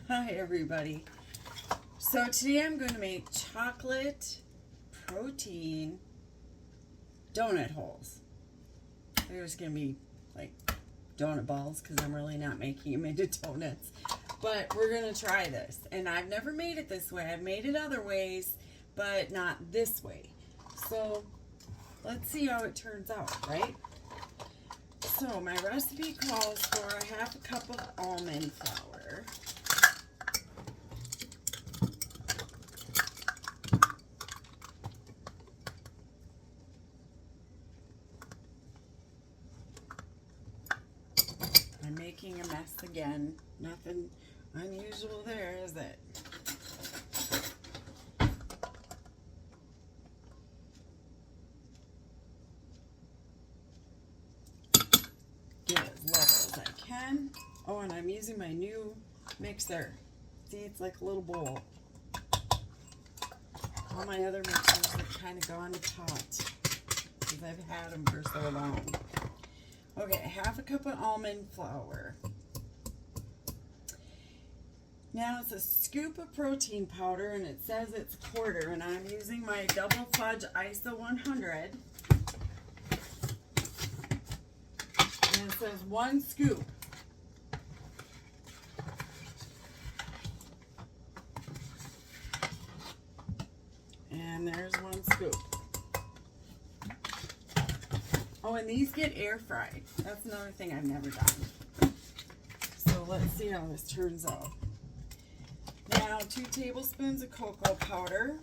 Hi everybody. So today I'm going to make chocolate protein donut holes. They're just going to be like donut balls because I'm really not making them into donuts. But we're going to try this. And I've never made it this way. I've made it other ways, but not this way. So let's see how it turns out, right? So my recipe calls for a half a cup of almond flour. I'm making a mess again. Nothing unusual there, is it? Get as level as I can. Oh, and I'm using my new mixer. See, it's like a little bowl. All my other mixers have kind of gone to pot because I've had them for so long. Okay, half a cup of almond flour. Now it's a scoop of protein powder, and it says it's quarter, and I'm using my double fudge ISO 100. And it says 1 scoop. And there's 1 scoop. Oh, and these get air fried. That's another thing I've never done. So let's see how this turns out. Now, 2 tablespoons of cocoa powder.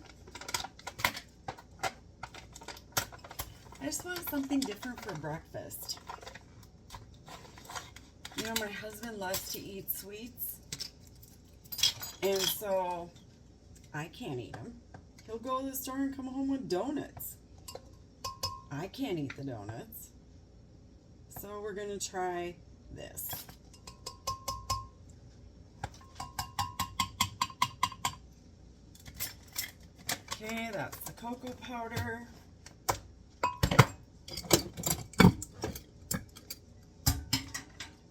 I just want something different for breakfast. You know, my husband loves to eat sweets, and so I can't eat them. He'll go to the store and come home with donuts. I can't eat the donuts. So we're going to try this. Okay, that's the cocoa powder.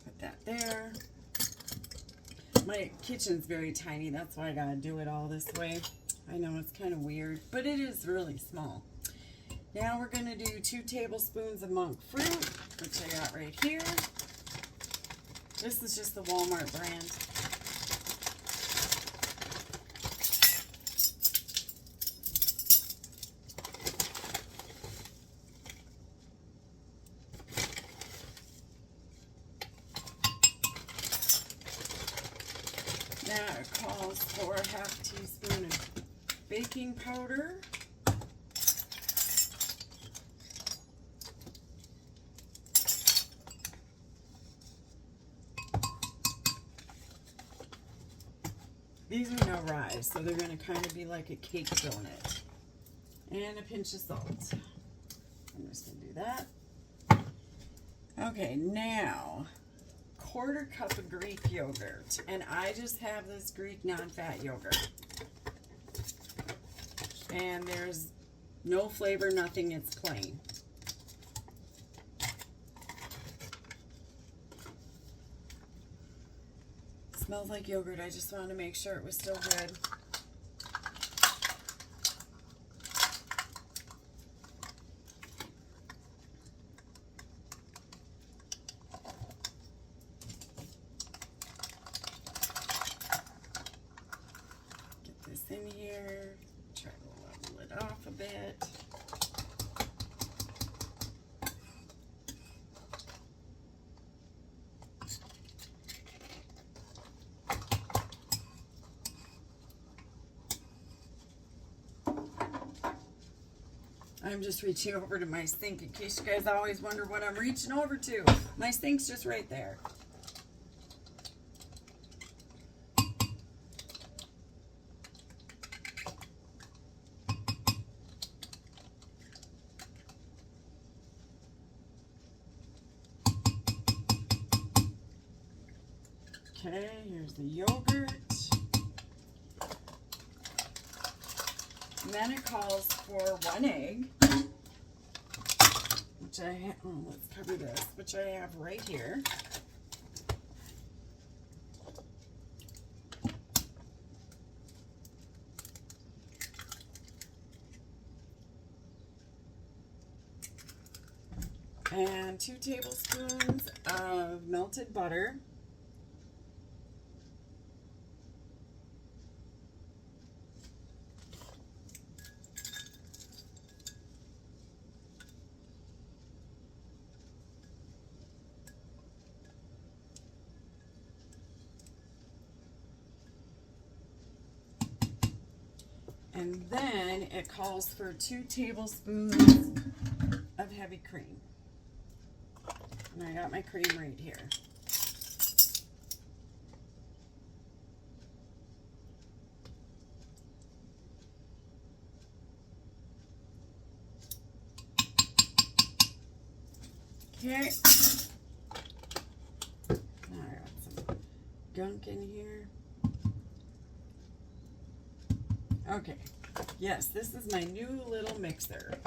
Put that there. My kitchen's very tiny, that's why I gotta do it all this way. I know it's kind of weird, but it is really small. Now we're gonna do 2 tablespoons of monk fruit, which I got right here. This is just the Walmart brand. Now it calls for a half teaspoon of baking powder. These are no rise, so they're going to kind of be like a cake donut. And a pinch of salt. I'm just going to do that. Okay, now, 1/4 cup of Greek yogurt. And I just have this Greek non-fat yogurt. And there's no flavor, nothing, it's plain. Smells like yogurt. I just wanted to make sure it was still good. Get this in here. Try to level it off a bit. I'm just reaching over to my sink in case you guys always wonder what I'm reaching over to. My sink's just right there. Okay, here's the yogurt. And then it calls for 1 egg, which I have, oh, let's cover this, which I have right here. And 2 tablespoons of melted butter. And then it calls for 2 tablespoons of heavy cream. And I got my cream right here. Okay. I got some gunk in here. Okay. Yes, this is my new little mixer.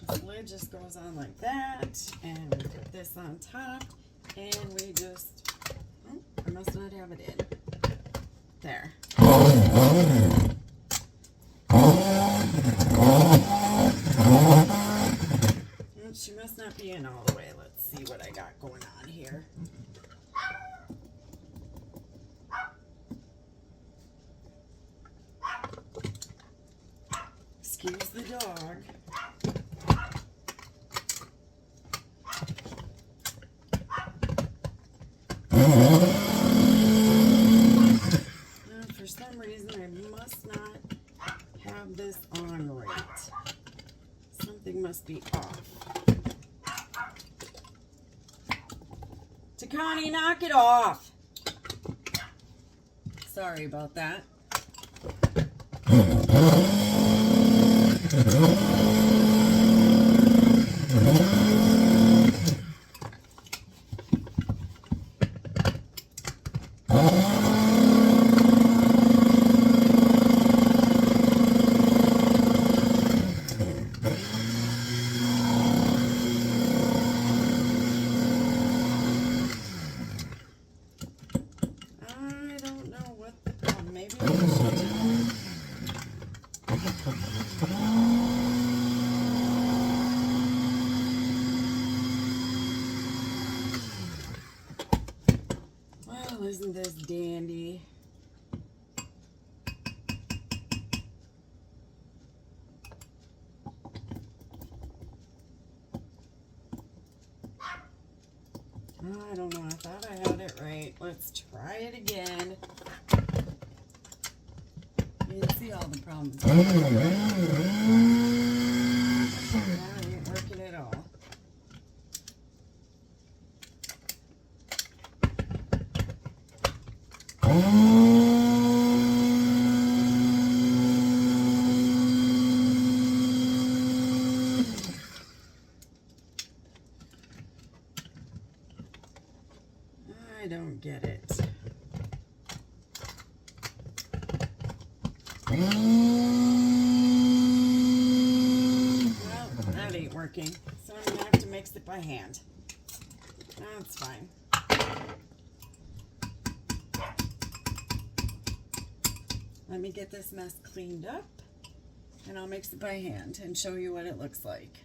This lid just goes on like that, and we put this on top, and we just, oh, I must not have it in. There. She must not be in all the way. Let's see what I got going on here. Excuse the dog. Now, for some reason, I must not have this on right. Something must be off. Takani, knock it off. Sorry about that. I don't know what the problem. Maybe I should. Well, isn't this dandy? I don't know. I thought I had it right. Let's try it again. You can see all the problems. That ain't working at all. I don't get it. Well, that ain't working. So I'm going to have to mix it by hand. That's fine. Let me get this mess cleaned up, and I'll mix it by hand and show you what it looks like.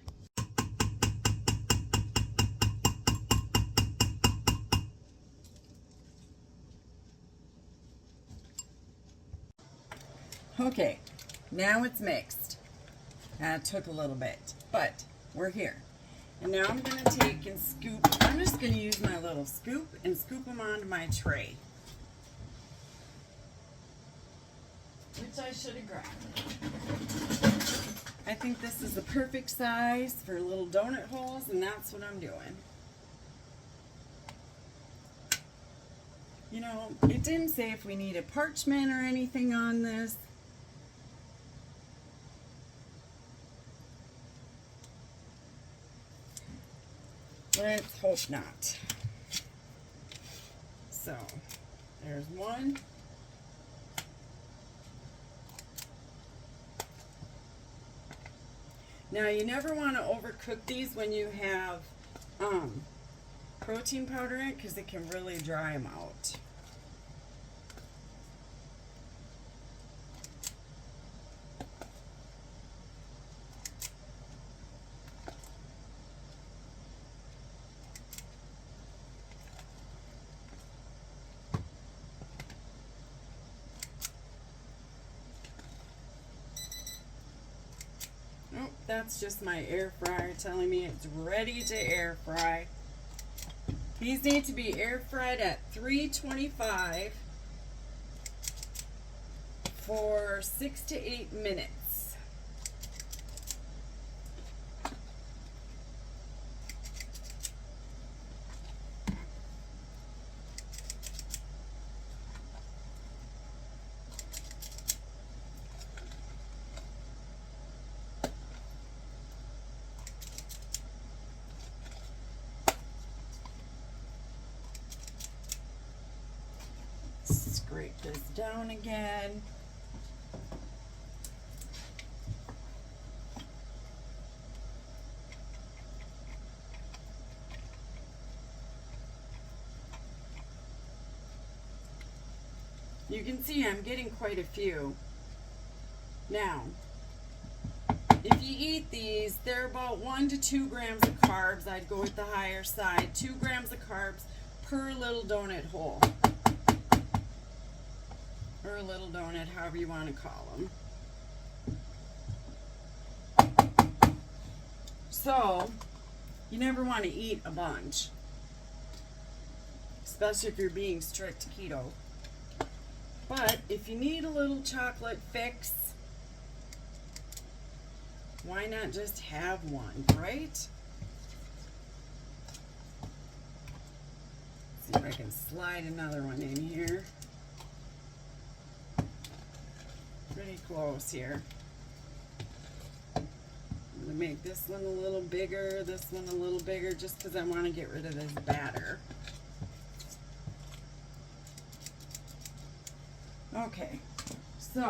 Okay, now it's mixed. That took a little bit, but we're here. And now I'm going to take and scoop. I'm just going to use my little scoop and scoop them onto my tray, which I should have grabbed. I think this is the perfect size for little donut holes, and that's what I'm doing. You know, it didn't say if we needed parchment or anything on this. Let's hope not. So, there's one. Now, you never want to overcook these when you have protein powder in it, because it can really dry them out. Nope, that's just my air fryer telling me it's ready to air fry. These need to be air fried at 325 for 6 to 8 minutes. Scrape this down again. You can see I'm getting quite a few. Now, if you eat these, they're about 1 to 2 grams of carbs. I'd go with the higher side. 2 grams of carbs per little donut hole. Or a little donut, however you want to call them. So, you never want to eat a bunch. Especially if you're being strict keto. But if you need a little chocolate fix, why not just have one, right? See if I can slide another one in here. Pretty close here. I'm going to make this one a little bigger, this one a little bigger, just because I want to get rid of this batter. Okay, so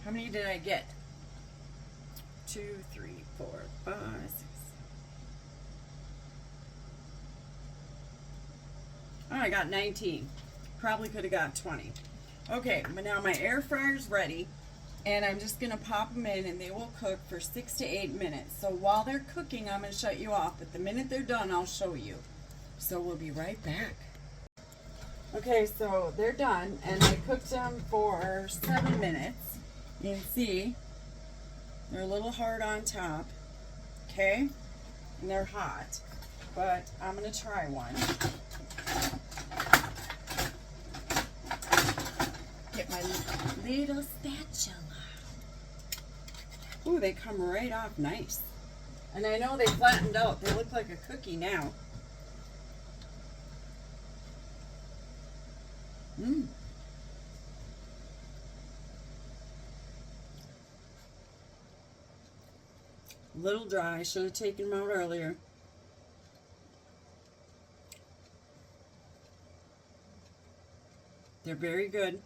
how many did I get? 2, 3, 4, 5, 6. Oh, I got 19. Probably could have got 20. Okay, but now my air fryer's ready, and I'm just going to pop them in, and they will cook for 6 to 8 minutes. So while they're cooking, I'm going to shut you off, but the minute they're done, I'll show you. So we'll be right back. Okay, so they're done, and I cooked them for 7 minutes. You can see they're a little hard on top, okay? And they're hot, but I'm going to try one. Get my little spatula. Ooh, they come right off nice. And I know they flattened out. They look like a cookie now. Mmm. A little dry. Should have taken them out earlier. They're very good.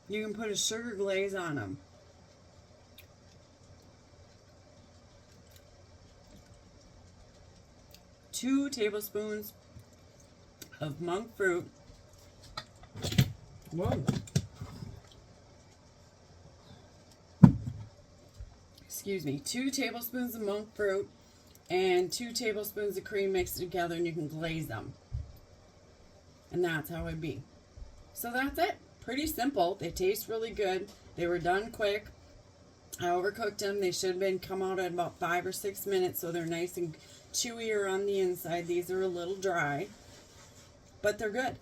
You can put a sugar glaze on them. Two tablespoons of monk fruit. Whoa. Excuse me. 2 tablespoons of monk fruit and 2 tablespoons of cream mixed together, and you can glaze them. And that's how it'd be. So that's it. Pretty simple. They taste really good. They were done quick. I overcooked them. They should have been come out at about 5 or 6 minutes, so they're nice and chewier on the inside. These are a little dry, but they're good.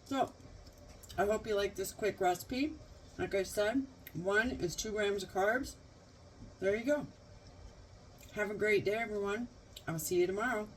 So, I hope you like this quick recipe. Like I said, 1 is 2 grams of carbs. There you go. Have a great day, everyone. I'll see you tomorrow.